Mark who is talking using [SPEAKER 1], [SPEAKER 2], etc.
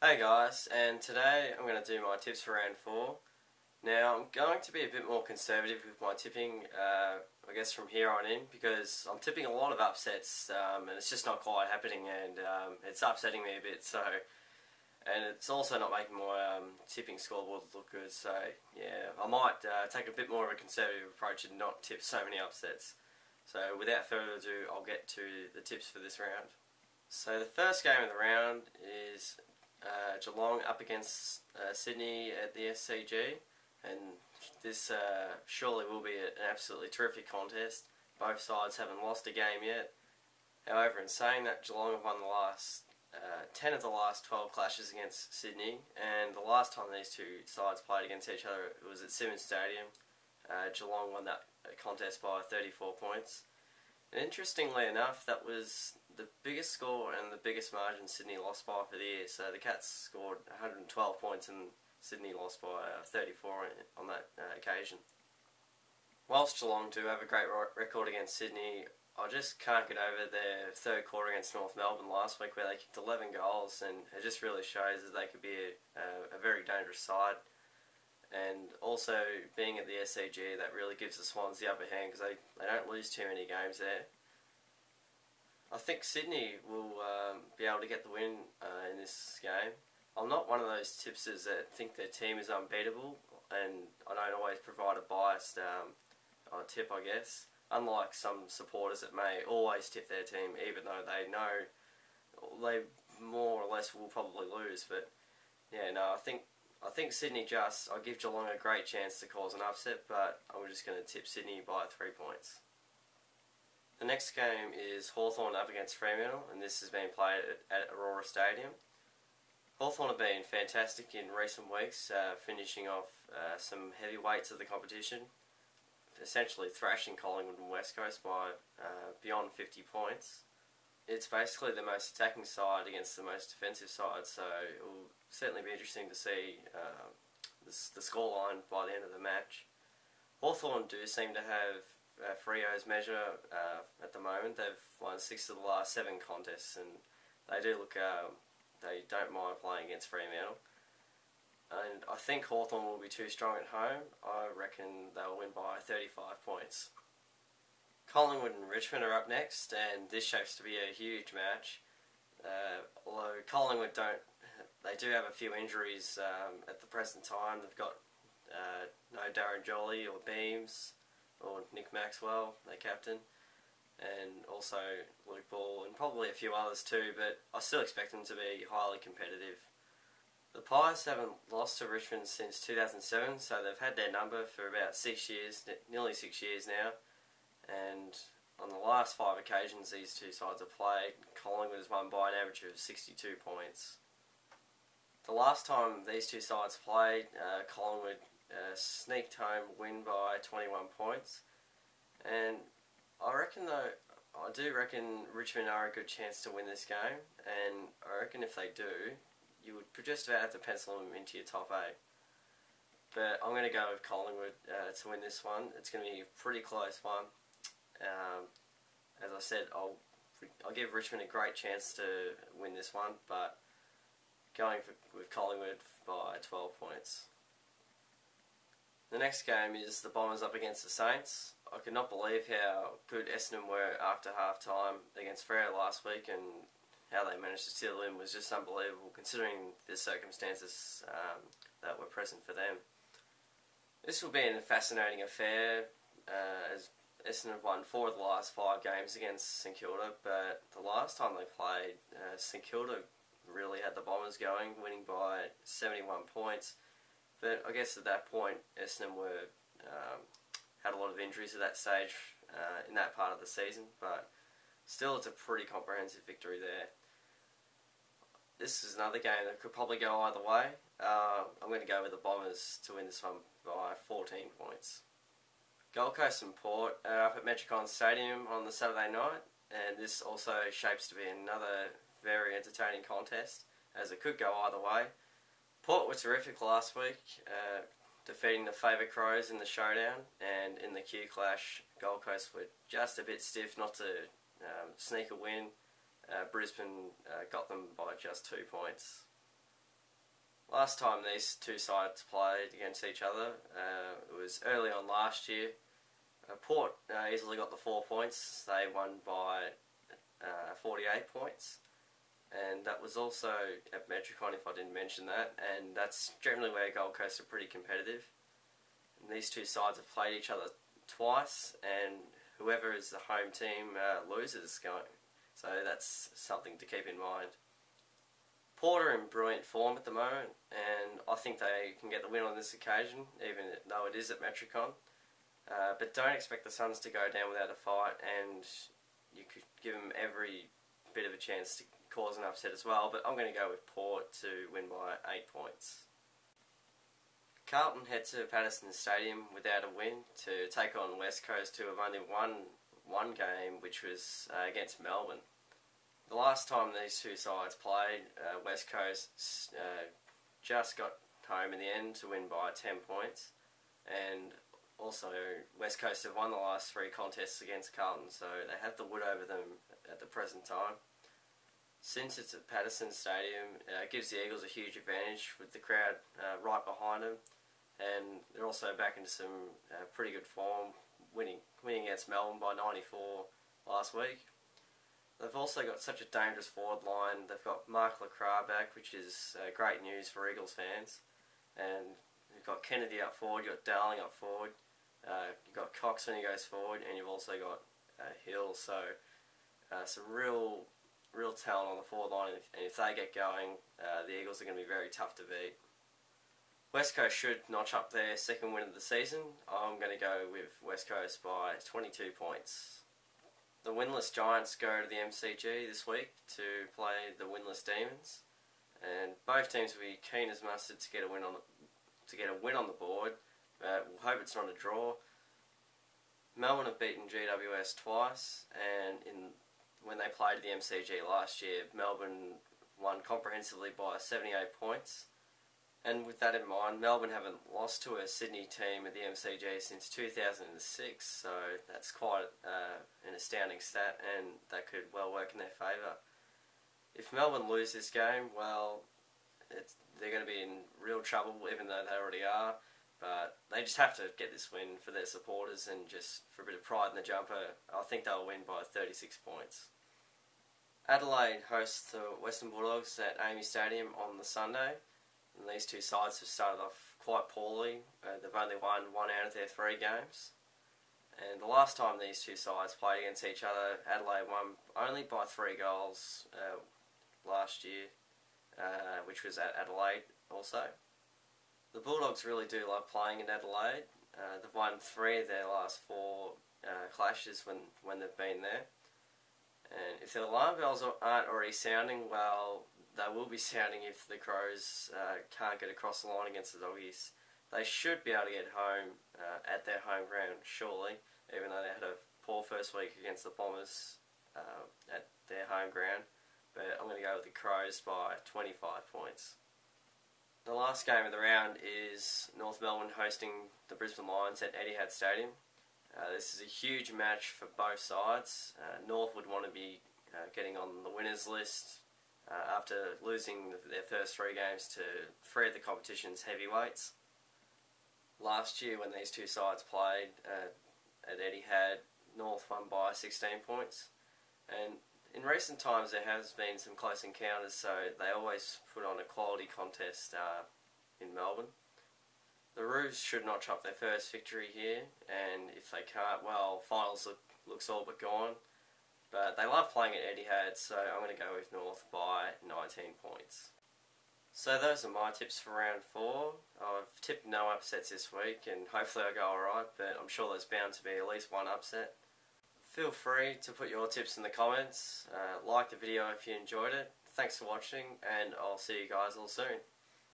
[SPEAKER 1] Hey guys, and today I'm going to do my tips for round 4. Now I'm going to be a bit more conservative with my tipping, I guess from here on in, because I'm tipping a lot of upsets and it's just not quite happening, and it's upsetting me a bit, and it's also not making my tipping scoreboard look good, so yeah, I might take a bit more of a conservative approach and not tip so many upsets. So without further ado, I'll get to the tips for this round. So the first game of the round is Geelong up against Sydney at the SCG, and this surely will be an absolutely terrific contest. Both sides haven't lost a game yet. However, in saying that, Geelong have won the last 10 of the last 12 clashes against Sydney, and the last time these two sides played against each other it was at Simonds Stadium. Geelong won that contest by 34 points. And interestingly enough, that was the biggest score and the biggest margin Sydney lost by for the year. So the Cats scored 112 points and Sydney lost by 34 on that occasion. Whilst Geelong do have a great record against Sydney, I just can't get over their third quarter against North Melbourne last week, where they kicked 11 goals, and it just really shows that they could be a very dangerous side. And also, being at the SCG, that really gives the Swans the upper hand, because they don't lose too many games there. I think Sydney will be able to get the win in this game. I'm not one of those tipsters that think their team is unbeatable, and I don't always provide a biased tip, I guess. Unlike some supporters that may always tip their team, even though they know they more or less will probably lose. But yeah, no, I think Sydney I'll give Geelong a great chance to cause an upset, but I'm just going to tip Sydney by 3 points. The next game is Hawthorn up against Fremantle, and this has been played at Aurora Stadium. Hawthorn have been fantastic in recent weeks, finishing off some heavyweights of the competition, essentially thrashing Collingwood and West Coast by beyond 50 points. It's basically the most attacking side against the most defensive side, so it will certainly be interesting to see the scoreline by the end of the match. Hawthorn do seem to have Freo's measure at the moment. They've won 6 of the last 7 contests, and they do look, they don't mind playing against Fremantle. And I think Hawthorn will be too strong at home. I reckon they'll win by 35 points. Collingwood and Richmond are up next, and this shapes to be a huge match. Although Collingwood they do have a few injuries at the present time. They've got no Darren Jolly or Beams or Nick Maxwell, their captain, and also Luke Ball, and probably a few others too, but I still expect them to be highly competitive. The Pies haven't lost to Richmond since 2007, so they've had their number for about 6 years, nearly 6 years now. And on the last 5 occasions these two sides have played, Collingwood has won by an average of 62 points. The last time these two sides played, Collingwood sneaked home win by 21 points. And I do reckon Richmond are a good chance to win this game, and I reckon if they do, you would just about have to pencil them into your top 8. But I'm going to go with Collingwood to win this one. It's going to be a pretty close one. As I said, I'll give Richmond a great chance to win this one, but going with Collingwood by 12 points. The next game is the Bombers up against the Saints. I could not believe how good Essendon were after half-time against Freo last week, and how they managed to steal in was just unbelievable considering the circumstances that were present for them. This will be a fascinating affair, as Essendon have won 4 of the last 5 games against St Kilda, but the last time they played, St Kilda really had the Bombers going, winning by 71 points. But I guess at that point, Essendon had a lot of injuries at that stage in that part of the season, but still it's a pretty comprehensive victory there. This is another game that could probably go either way. I'm going to go with the Bombers to win this one by 14 points. Gold Coast and Port are up at Metricon Stadium on the Saturday night, and this also shapes to be another very entertaining contest, as it could go either way. Port were terrific last week, defeating the favourite Crows in the showdown, and in the Q Clash, Gold Coast were just a bit stiff not to sneak a win. Brisbane got them by just 2 points. Last time these two sides played against each other, it was early on last year. Port easily got the 4 points. They won by 48 points. And that was also at Metricon, if I didn't mention that. And that's generally where Gold Coast are pretty competitive. And these two sides have played each other twice, and whoever is the home team loses going. So that's something to keep in mind. Port are in brilliant form at the moment, and I think they can get the win on this occasion, even though it is at Metricon. But don't expect the Suns to go down without a fight, and you could give them every bit of a chance to cause an upset as well. But I'm going to go with Port to win by 8 points. Carlton head to Patterson Stadium without a win to take on West Coast, who have only won one game, which was against Melbourne. The last time these two sides played, West Coast just got home in the end to win by 10 points, and also West Coast have won the last 3 contests against Carlton, so they have the wood over them at the present time. Since it's at Patterson Stadium, it gives the Eagles a huge advantage with the crowd right behind them, and they're also back into some pretty good form, winning against Melbourne by 94 last week. They've also got such a dangerous forward line. They've got Mark LeCras back, which is great news for Eagles fans. And you've got Kennedy up forward, you've got Darling up forward, you've got Cox when he goes forward, and you've also got Hill. So some real talent on the forward line, and if they get going, the Eagles are going to be very tough to beat. West Coast should notch up their second win of the season. I'm going to go with West Coast by 22 points. The winless Giants go to the MCG this week to play the winless Demons, and both teams will be keen as mustard to get a win on the board. We'll hope it's not a draw. Melbourne have beaten GWS twice, and when they played the MCG last year, Melbourne won comprehensively by 78 points. And with that in mind, Melbourne haven't lost to a Sydney team at the MCG since 2006, so that's quite an astounding stat, and that could well work in their favour. If Melbourne lose this game, well, they're going to be in real trouble, even though they already are, but they just have to get this win for their supporters and just for a bit of pride in the jumper. I think they'll win by 36 points. Adelaide hosts the Western Bulldogs at AAMI Stadium on the Sunday. And these two sides have started off quite poorly. They've only won 1 out of their 3 games. And the last time these two sides played against each other, Adelaide won only by 3 goals last year, which was at Adelaide also. The Bulldogs really do love playing in Adelaide. They've won 3 of their last 4 clashes when they've been there. And if their alarm bells aren't already sounding, well, they will be sounding if the Crows can't get across the line against the Doggies. They should be able to get home at their home ground, surely, even though they had a poor first week against the Bombers at their home ground. But I'm going to go with the Crows by 25 points. The last game of the round is North Melbourne hosting the Brisbane Lions at Etihad Stadium. This is a huge match for both sides. North would want to be getting on the winners list after losing their first 3 games to 3 of the competition's heavyweights. Last year when these two sides played at Etihad, North won by 16 points. And in recent times there has been some close encounters, so they always put on a quality contest in Melbourne. The Roos should notch up their first victory here, and if they can't, well, finals looks all but gone. But they love playing at Etihad, so I'm going to go with North by 19 points. So those are my tips for round 4. I've tipped no upsets this week, and hopefully I'll go alright, but I'm sure there's bound to be at least one upset. Feel free to put your tips in the comments. Like the video if you enjoyed it. Thanks for watching, and I'll see you guys all soon.